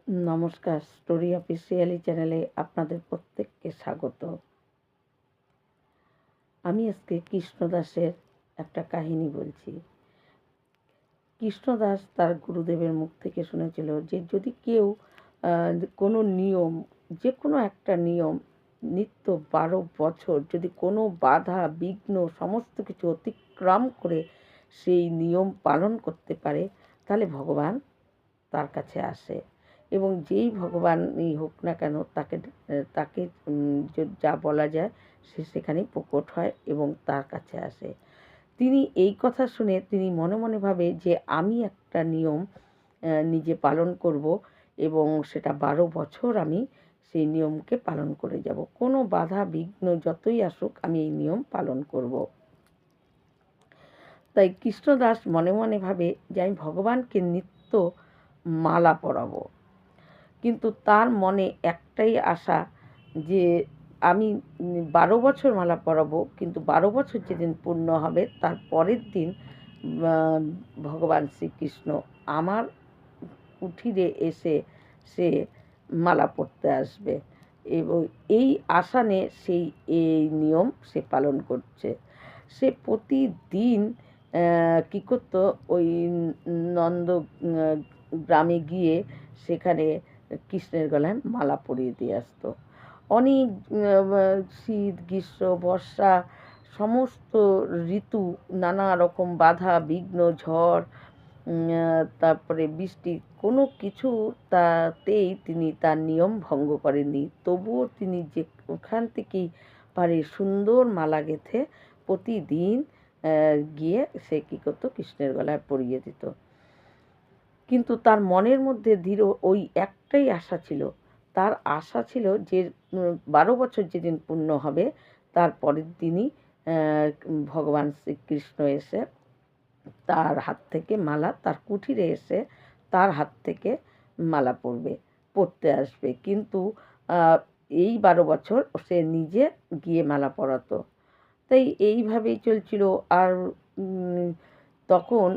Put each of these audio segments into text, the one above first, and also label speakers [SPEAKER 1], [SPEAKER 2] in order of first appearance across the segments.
[SPEAKER 1] নমস্কার, story officially চ্যানেলে আপনাদের প্রত্যেককে স্বাগত। আমি আজকে কৃষ্ণদাসের একটা কাহিনী বলছি। কৃষ্ণদাস তার গুরুদেবের মুখ থেকে শুনেছিল যে যদি কেউ কোনো নিয়ম, যে কোনো একটা নিয়ম নিত্য 12 বছর যদি কোনো বাধা বিঘ্ন সমস্ত কিছু অতিক্রম করে সেই নিয়ম পালন করতে পারে, তাহলে ভগবান তার কাছে আসে এবং যেই ভগবানই হোক না কেন তাকে তাকে যা বলা যায় সে সেখানেই প্রকট হয় এবং তার কাছে আসে। তিনি এই কথা শুনে তিনি মনে মনে ভাবে যে আমি একটা নিয়ম নিজে পালন করব এবং সেটা 12 বছর আমি সেই নিয়মকে পালন করে যাব। কোনো বাধা বিঘ্ন যতই আসুক আমি এই নিয়ম পালন করব। তাই কৃষ্ণদাস মনে মনে ভাবে যে আমি ভগবানকে নিত্য মালা পরাবো। কিন্তু তার মনে একটাই আশা যে আমি 12 বছর মালা পরাবো, কিন্তু 12 বছর যেদিন পূর্ণ হবে তার পরের দিন ভগবান শ্রীকৃষ্ণ আমার কুঠিরে এসে সে মালা পরতে আসবে এবং এই আশা নিয়ে সেই এই নিয়ম সে পালন করছে। সে প্রতিদিন কী করতো, ওই নন্দ গ্রামে গিয়ে সেখানে কৃষ্ণের গলায় মালা পরিয়ে দিয়ে আসতো। অনেক শীত গ্রীষ্ম বর্ষা সমস্ত ঋতু, নানা রকম বাধা বিঘ্ন ঝড় তারপরে বৃষ্টি কোনো কিছু তাতেই তিনি তার নিয়ম ভঙ্গ করেননি। তবুও তিনি যে ওখান থেকেই পারে সুন্দর মালা গেঁথে প্রতিদিন গিয়ে সে কী করতো, কৃষ্ণের গলায় পরিয়ে দিত। কিন্তু তার মনের মধ্যে দৃঢ় ওই একটাই আশা ছিল, তার আশা ছিল যে 12 বছর যেদিন পূর্ণ হবে তার পরের দিনই ভগবান শ্রীকৃষ্ণ এসে তার হাত থেকে মালা, তার কুঠিরে এসে তার হাত থেকে মালা পরতে আসবে। কিন্তু এই 12 বছর সে নিজে গিয়ে মালা পরাতো। তাই এইভাবেই চলছিল। আর তখন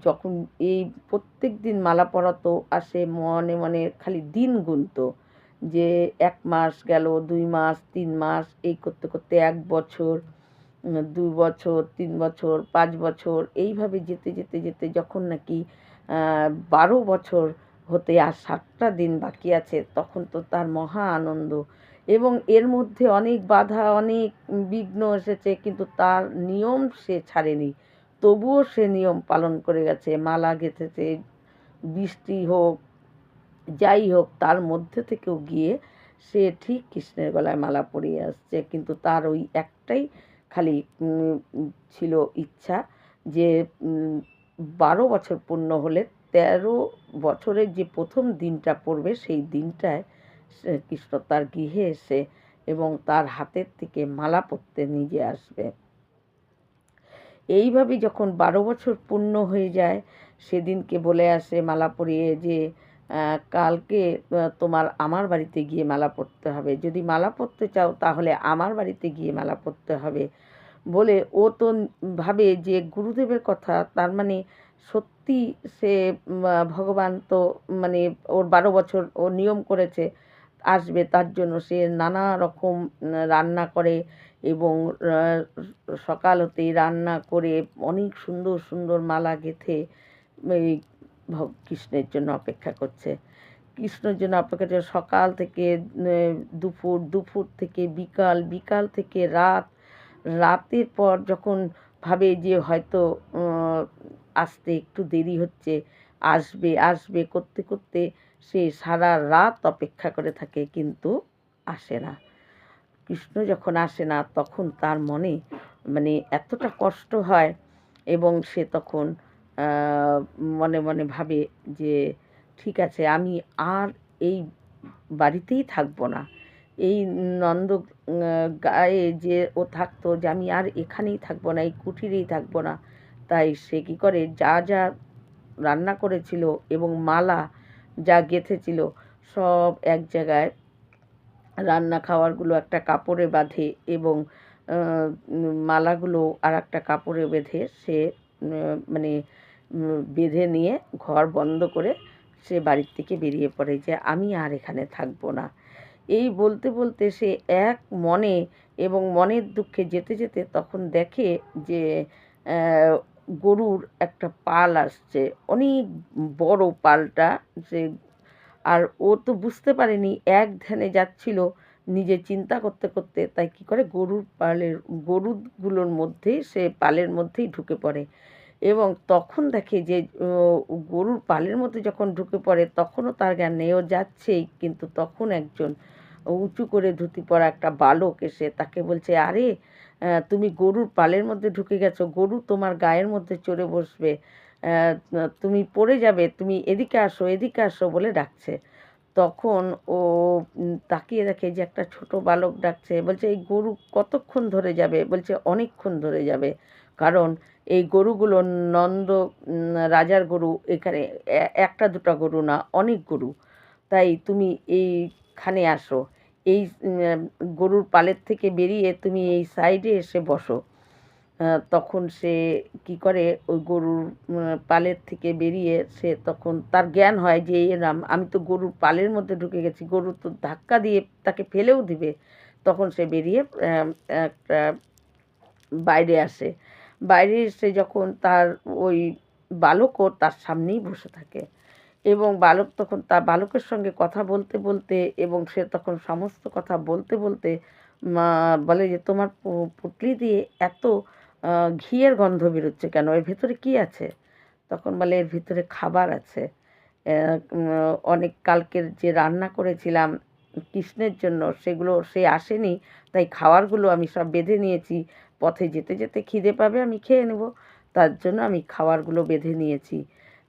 [SPEAKER 1] যখন এই প্রত্যেক দিন মালা পরাতো আর সে মনে মনে খালি দিন গুনতো যে 1 মাস গেল, 2 মাস, 3 মাস, এই করতে করতে 1 বছর, 2 বছর, 3 বছর, 5 বছর, এইভাবে যেতে যেতে যেতে যখন নাকি 12 বছর হতে আর 7টা দিন বাকি আছে, তখন তো তার মহা আনন্দ এবং এর মধ্যে অনেক বাধা অনেক বিঘ্ন এসেছে, কিন্তু তার নিয়ম সে ছাড়েনি। তবুও সে নিয়ম পালন করে গেছে, মালা গেঁথেছে, বৃষ্টি হোক যাই হোক তার মধ্যে থেকেও গিয়ে সে ঠিক কৃষ্ণের গলায় মালা পরিয়ে আসছে। কিন্তু তার ওই একটাই খালি ছিল ইচ্ছা যে 12 বছর পূর্ণ হলে 13 বছরের যে প্রথম দিনটা পড়বে সেই দিনটায় কৃষ্ণ তার গৃহে এসে এবং তার হাতের থেকে মালা পরতে নিজে আসবে। এইভাবেই যখন 12 বছর পূর্ণ হয়ে যায় সেদিনকে বলে আসে মালা পরিয়ে যে কালকে তোমার আমার বাড়িতে গিয়ে মালা পরতে হবে, যদি মালা পরতে চাও তাহলে আমার বাড়িতে গিয়ে মালা পরতে হবে বলে ও তো ভাবে যে গুরুদেবের কথা, তার মানে সত্যি সে ভগবান তো মানে ওর 12 বছর ও নিয়ম করেছে আসবে, তার জন্য সে নানা রকম রান্না করে এবং সকাল হতেই রান্না করে অনেক সুন্দর সুন্দর মালা গেঁথে এই কৃষ্ণের জন্য অপেক্ষা করছে। কৃষ্ণের জন্য অপেক্ষা করছে সকাল থেকে দুপুর, দুপুর থেকে বিকাল, বিকাল থেকে রাত, রাতের পর যখন ভাবে যে হয়তো আসতে একটু দেরি হচ্ছে, আসবে আসবে করতে করতে সে সারা রাত অপেক্ষা করে থাকে, কিন্তু আসে না। কৃষ্ণ যখন আসে না তখন তার মনে মানে এতটা কষ্ট হয় এবং সে তখন মনে মনে ভাবে যে ঠিক আছে আমি আর এই বাড়িতেই থাকবো না, এই নন্দ গায়ে যে ও থাকতো যে আমি আর এখানেই থাকবো না, এই কুঠিরেই থাকবো না। তাই সে কী করে যা যা রান্না করেছিল এবং মালা যা গেঁথেছিল সব এক জায়গায় রান্না খাওয়ারগুলো একটা কাপড়ে বাঁধে এবং মালাগুলো আর একটা কাপড়ে বেঁধে সে মানে বেঁধে নিয়ে ঘর বন্ধ করে সে বাড়ির থেকে বেরিয়ে পড়ে যে আমি আর এখানে থাকবো না। এই বলতে বলতে সে এক মনে এবং মনের দুঃখে যেতে যেতে তখন দেখে যে গরুর একটা পাল আসছে, অনেক বড় পালটা। সে আর ও তো বুঝতে পারেনি, এক ধ্যানে যাচ্ছিল নিজে চিন্তা করতে করতে, তাই কি করে গরুগুলোর মধ্যে সে পালের মধ্যেই ঢুকে পড়ে এবং তখন দেখে যে গরুর পালের মধ্যে যখন ঢুকে পড়ে তখনও তার জ্ঞান নেই, ও যাচ্ছেই, কিন্তু তখন একজন উঁচু করে ধুতি পরা একটা বালক এসে তাকে বলছে, আরে তুমি গরুর পালের মধ্যে ঢুকে গেছো, গরু তোমার গায়ের মধ্যে চড়ে বসবে, তুমি পড়ে যাবে, তুমি এদিকে আসো এদিকে আসো বলে ডাকছে। তখন ও তাকিয়ে দেখে যে একটা ছোট বালক ডাকছে, বলছে এই গরু কতক্ষণ ধরে যাবে? বলছে অনেকক্ষণ ধরে যাবে, কারণ এই গরুগুলো নন্দ রাজার গরু, এখানে একটা দুটা গরু না, অনেক গরু, তাই তুমি এইখানে আসো, এই গরুর পালের থেকে বেরিয়ে তুমি এই সাইডে এসে বসো। তখন সে কি করে, ওই গরুর পালের থেকে বেরিয়ে সে তখন তার জ্ঞান হয় যে এরাম আমি তো গরুর পালের মধ্যে ঢুকে গেছি, গরু তো ধাক্কা দিয়ে তাকে ফেলেও দিবে। তখন সে বেরিয়ে একটা বাইরে আসে। বাইরে এসে যখন তার ওই বালকও তার সামনেই বসে থাকে এবং বালক তখন তার বালকের সঙ্গে কথা বলতে বলতে এবং সে তখন সমস্ত কথা বলতে বলতে বলে যে তোমার পুঁটলি দিয়ে এত ঘিয়ের গন্ধ বেরোচ্ছে কেন? এর ভেতরে কি আছে? তখন বলে এর ভিতরে খাবার আছে, অনেক কালকের যে রান্না করেছিলাম কৃষ্ণের জন্য, সেগুলো সে আসেনি, তাই খাবারগুলো আমি সব বেঁধে নিয়েছি, পথে যেতে যেতে খিদে পাবে আমি খেয়ে নেব, তার জন্য আমি খাবারগুলো বেঁধে নিয়েছি।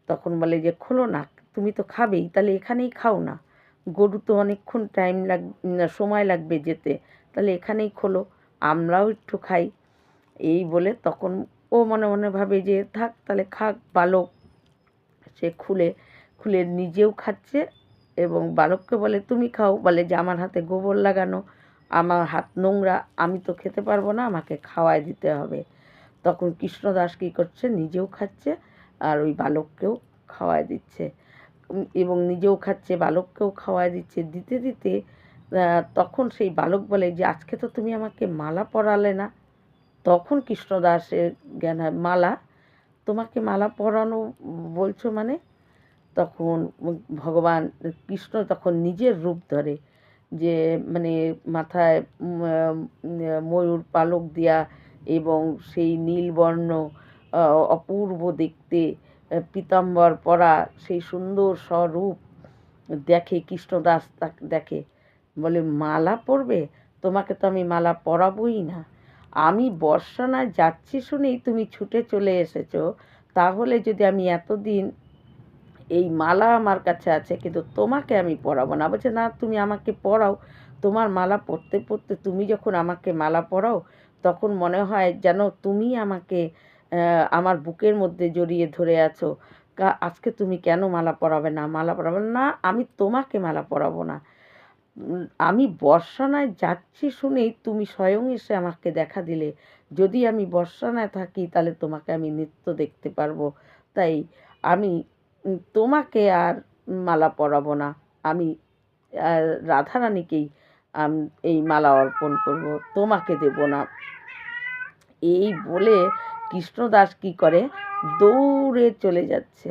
[SPEAKER 1] তখন বলে যে খোলো না, তুমি তো খাবেই, তাহলে এখানেই খাও না, গরু তো অনেকক্ষণ সময় লাগবে যেতে, তাহলে এখানেই খোলো, আমরাও একটু খাই। এই বলে তখন ও মনে মনে ভাবে যে থাক তাহলে খাক বালক। সে খুলে খুলে নিজেও খাচ্ছে এবং বালককে বলে তুমি খাও, বলে যে আমার হাতে গোবর লাগানো, আমার হাত নোংরা, আমি তো খেতে পারবো না, আমাকে খাওয়ায় দিতে হবে। তখন কৃষ্ণদাস কী করছে, নিজেও খাচ্ছে আর ওই বালককেও খাওয়ায় দিচ্ছে এবং নিজেও খাচ্ছে, বালককেও খাওয়ায় দিচ্ছে। দিতে দিতে তখন সেই বালক বলে যে আজকে তো তুমি আমাকে মালা পরালে না। তখন কৃষ্ণদাসের জ্ঞান হয়, মালা? তোমাকে মালা পরানো বলছো মানে? তখন ভগবান কৃষ্ণ তখন নিজের রূপ ধরে, যে মানে মাথায় ময়ূর পালক দেয়া এবং সেই নীলবর্ণ অপূর্ব দেখতে পীতাম্বর পরা সেই সুন্দর স্বরূপ দেখে কৃষ্ণদাস, তাকে দেখে বলে মালা পরবে? তোমাকে তো আমি মালা পরাবই না, আমি বর্ষানায় যাচ্ছি শুনেই তুমি ছুটে চলে এসেছো, তাহলে যদি আমি এতদিন এই মালা আমার কাছে আছে কিন্তু তোমাকে আমি পরাবো না। বলছে না, তুমি আমাকে পরাও, তোমার মালা পরতে পরতে তুমি যখন আমাকে মালা পরাও তখন মনে হয় যেন তুমি আমাকে আমার বুকের মধ্যে জড়িয়ে ধরে আছো। আজকে তুমি কেন মালা পরাবে না? মালা পরাবে না, আমি তোমাকে মালা পরাবো না, আমি বর্ষানায় যাচ্ছি শুনেই তুমি স্বয়ং এসে আমাকে দেখা দিলে, যদি আমি বর্ষানায় থাকি তাহলে তোমাকে আমি নিত্য দেখতে পারবো, তাই আমি তোমাকে আর মালা পরাবো না, আমি রাধারানীকেই এই মালা অর্পণ করব, তোমাকে দেব না। এই বলে কৃষ্ণদাস কি করে, দৌড়ে চলে যাচ্ছে।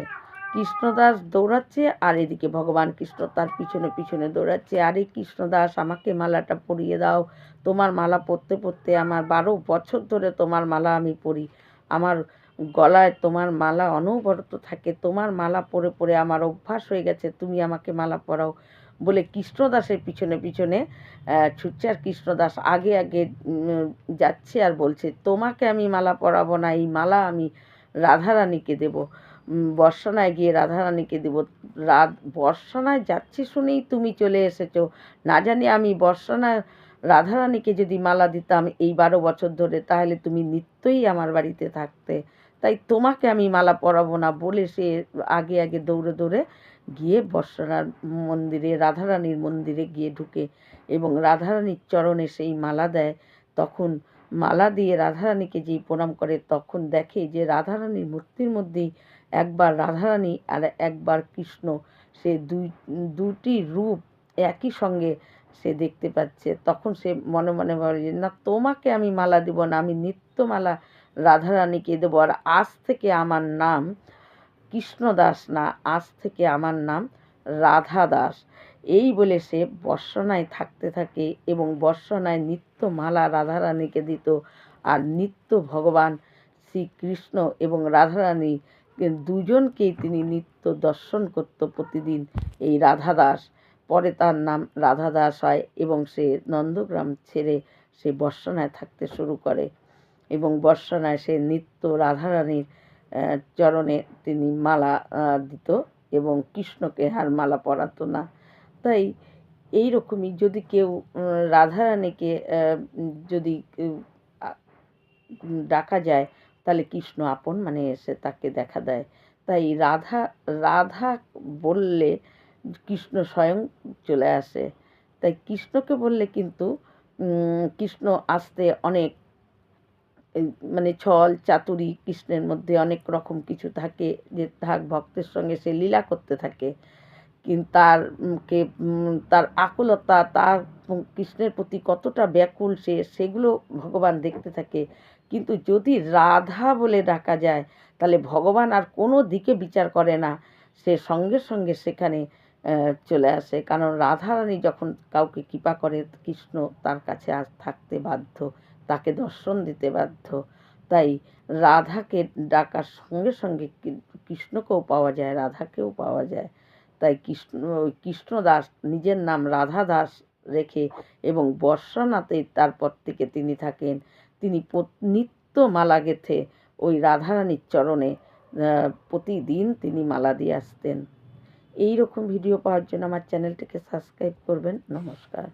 [SPEAKER 1] কৃষ্ণদাস দৌড়াচ্ছে আর এদিকে ভগবান কৃষ্ণ তার পিছনে পিছনে দৌড়াচ্ছে, আরে কৃষ্ণদাস আমাকে মালাটা পরিয়ে দাও, তোমার মালা পরতে পরতে আমার 12 বছর ধরে তোমার মালা আমি পরি, আমার গলায় তোমার মালা অনবরত থাকে, তোমার মালা পরে পরে আমার অভ্যাস হয়ে গেছে, তুমি আমাকে মালা পরাও। বলে কৃষ্ণদাসের পিছনে পিছনে ছুটছে আর কৃষ্ণদাস আগে আগে যাচ্ছে আর বলছে তোমাকে আমি মালা পরাবো না, এই মালা আমি রাধারানীকে দেব, বর্ষানায় গিয়ে রাধারানীকে দেব। বর্ষানায় যাচ্ছি শুনেই তুমি চলে এসেছো, না জানি আমি বর্ষানায় রাধারানীকে যদি মালা দিতাম এই 12 বছর ধরে তাহলে তুমি নিত্যই আমার বাড়িতে থাকতে, তাই তোমাকে আমি মালা পরাবো না। বলে সে আগে আগে দৌড়ে দৌড়ে গিয়ে বর্ষানার মন্দিরে, রাধারানীর মন্দিরে গিয়ে ঢুকে এবং রাধারানীর চরণে সেই মালা দেয়। তখন মালা দিয়ে রাধারানীকে যেই প্রণাম করে তখন দেখে যে রাধারানীর মূর্তির মধ্যেই একবার রাধারানী আর একবার কৃষ্ণ সে দুটি রূপ একই সঙ্গে সে দেখতে পাচ্ছে, তখন সে মনে মনে বলে যে না, তোমাকে আমি মালা দেব না, আমি নিত্যমালা রাধারানীকে দেবো। আর আজ থেকে আমার নাম কৃষ্ণদাস না, আজ থেকে আমার নাম রাধা দাস। এই বলে সে বর্ষণায় থাকতে থাকে এবং বর্ষণায় নিত্য মালা রাধারানীকে দিত। আর নিত্য ভগবান শ্রীকৃষ্ণ এবং রাধারানী দুজনকেই তিনি নিত্য দর্শন করত প্রতিদিন এই রাধা দাস। পরে তার নাম রাধা দাস হয় এবং সে নন্দগ্রাম ছেড়ে সে বর্ষণায় থাকতে শুরু করে এবং বর্ষণায় সে নিত্য রাধারানীর চরণে তিনি মালা দিত এবং কৃষ্ণকে আর মালা পরাতো না। তাই এই রকমই যদি কেউ রাধারানীকে যদি ডাকা যায়, তাহলে কৃষ্ণ আপন মানে এসে তাকে দেখা দেয়। তাই রাধা রাধা বললে কৃষ্ণ স্বয়ং চলে আসে। তাই কৃষ্ণকে বললে কিন্তু কৃষ্ণ আসতে অনেক মানে ছল চাতুরি, কৃষ্ণের মধ্যে অনেক রকম কিছু থাকে যে ভক্তের সঙ্গে সে লীলা করতে থাকে। কিন্তু তার আকুলতা, তার কৃষ্ণের প্রতি কতটা ব্যাকুল সেগুলো ভগবান দেখতে থাকে। কিন্তু যদি রাধা বলে ডাকা যায়, তাহলে ভগবান আর কোনো দিকে বিচার করে না, সে সঙ্গে সঙ্গে সেখানে চলে আসে। কারণ রাধারানী যখন কাউকে কৃপা করে, কৃষ্ণ তার কাছে আজ থাকতে বাধ্য, তাকে দর্শন দিতে বাধ্য। তাই রাধাকে ডাকার সঙ্গে সঙ্গে কৃষ্ণকেও পাওয়া যায়, রাধাকেও পাওয়া যায়। তাই কৃষ্ণদাস নিজের নাম রাধা দাস রেখে এবং বর্ষানাতে তারপর থেকে তিনি থাকেন। তিনি নিত্য মালা গেঁথে ওই রাধারানীর চরণে প্রতিদিন তিনি মালা দিয়ে আসতেন। এই রকম ভিডিও পাওয়ার জন্য আমার চ্যানেলটিকে সাবস্ক্রাইব করবেন। নমস্কার।